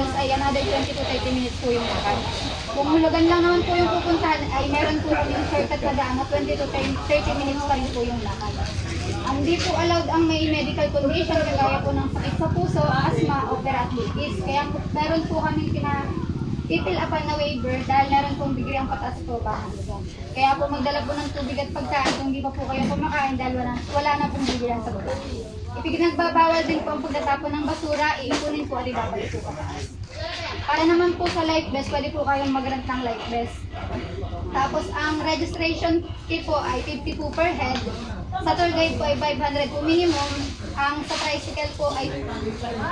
falls ay another 20 to 30 minutes po yung lakad. Kung Hulugan lang naman po yung pupuntahan ay meron po kami yung shortcut na daan na 20 to 30 minutes pa rin po yung lakad. Hindi po allowed ang may medical condition kagaya po ng sakit sa puso, asthma, o arthritis. Kaya meron po kami titil-apan na waiver dahil meron pong degree ang pataas po ba. Kaya po magdala po ng tubig at pagkain kung hindi pa po kayo kumakain dahil wala na pong bibilan sa baba. Ipinagbabawal din po ang pagtatapon ng basura, iipunin po at ibabalik po pataas. Para naman po sa life vest, pwede po kayong mag-rent ng life vest. Tapos ang registration fee po ay 50 po per head. Sa tour guide po ay 500 po minimum. Ang sa tricycle po ay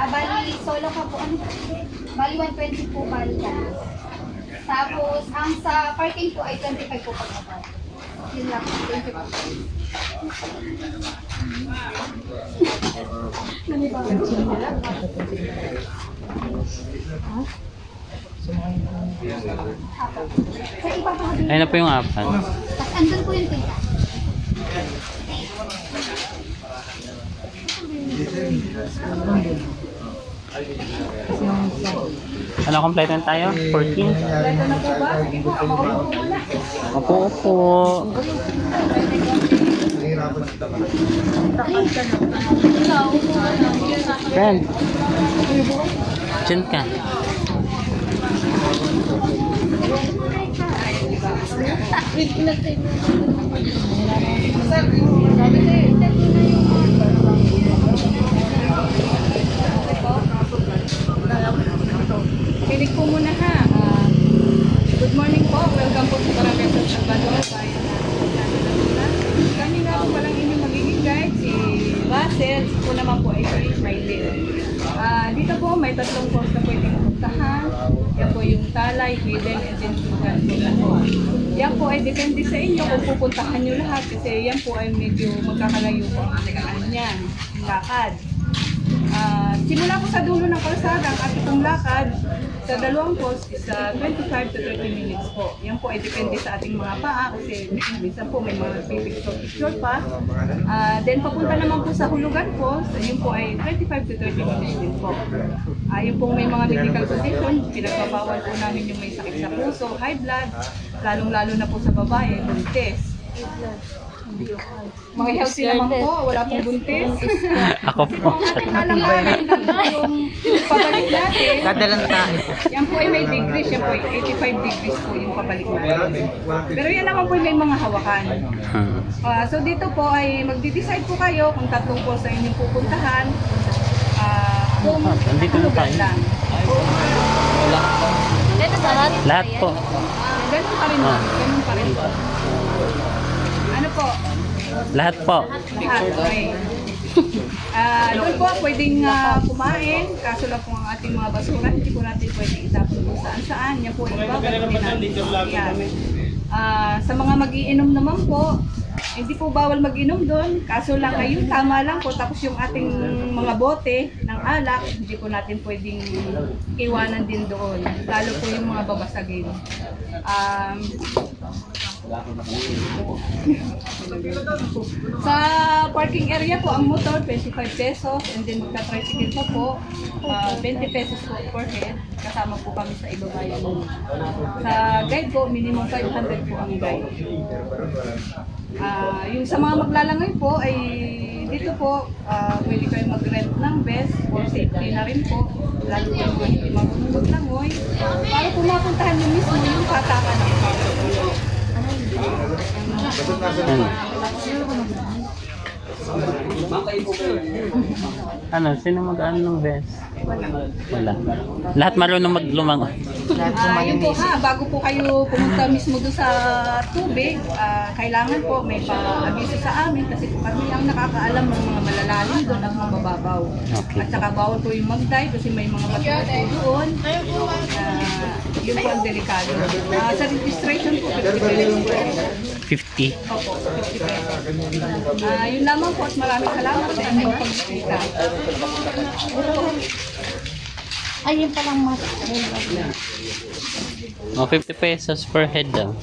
bali solo ka po, bali 120 po bali ka. Tapos ang sa parking po ay 25 po pagkakal. Yun lang, 20 po. Ayun na po yung apat. Tapos andun po yung tinta. Ano, kompleto na tayo? 14? Kompleto na po ba? Sige po, ako po muna. Opo, opo. Friend. Diyan ka. Kinig po muna ha. Good morning po. Welcome po sa Barangay San Salvador. Kami nga po palang inyong magiging guide, si Bassett. Po naman po ay si Smiley. Dito po may tatlong course na pwedeng puntahan. Yan po yung Talay, Hidden, and Tinsugan. Yan po ay depende sa inyo kung pupuntahan nyo lahat kasi yan po ay medyo magkakalayo po ang niyan, lakad. Simula po sa dulo ng kalsada ang ating lakad sa dalawang post is 25 to 30 minutes po. Yan po ay depende sa ating mga paa kasi minsan po may mga picture pa. Then papunta naman po sa Hulugan post, yun po ay 25 to 30 minutes din po. Yung po may mga medical condition, pinagbabawal po namin yung may sakit sa puso, high blood, lalong-lalo na po sa babae, buntis. Mga healthy naman po, wala pong buntis. Ako po. Alang-alang yung pabalik natin. Kadalang tayo. Yan po ay may degrees, yan po ay 85 degrees po yung pabalik natin. Pero yan naman po may mga hawakan. So dito po ay magdi-decide po kayo kung tatlong po sa inyong pupuntahan. Kung Nandito na tayo. lang. Lahat po. Ganun pa rin po. Ganun pa rin po. Ano po? Lahat po. Lahat, okay. Doon po pwedeng kumain, kaso lang po ang ating mga basura, hindi po natin pwedeng itapon kung saan-saan. Yan po, ibabalik natin. Yan. Sa mga mag-iinom naman po, hindi po bawal mag-inom doon, kaso lang ayun, tama lang po. Tapos yung ating mga bote ng alak, hindi po natin pwedeng iwanan din doon. Lalo po yung mga babasagin. Sa parking area po, ang motor 25 pesos and then magka-tricycle pa po 20 pesos po per head, kasama po kami sa ibabayan. Sa guide po, minimum 500 po ang guide. Yung sa mga maglalangoy po ay dito po pwede kayo mag-rent ng vest for safety na rin po, lalo po yung hindi marunong maglangoy para po mapuntahan nyo mismo yung patakan ng Ano, sino mag-ano ng vest? Wala. Lahat marunong maglumangoy. Yun po ha, bago po kayo pumunta mismo doon sa tubig, kailangan po may pa-abiso sa amin kasi po kami ang nakakaalam ng mga malalalim doon at mga mababaw. Okay. At saka bawal po yung mag-dive kasi may mga bato po doon. Yun po ang delikado. Sa registration po, 50 pesos po. 50. Opo, 50 pesos. Yun lamang po at maraming salamat sa inyong pagkikita. Ayun palang mas. O, 50 pesos per head daw.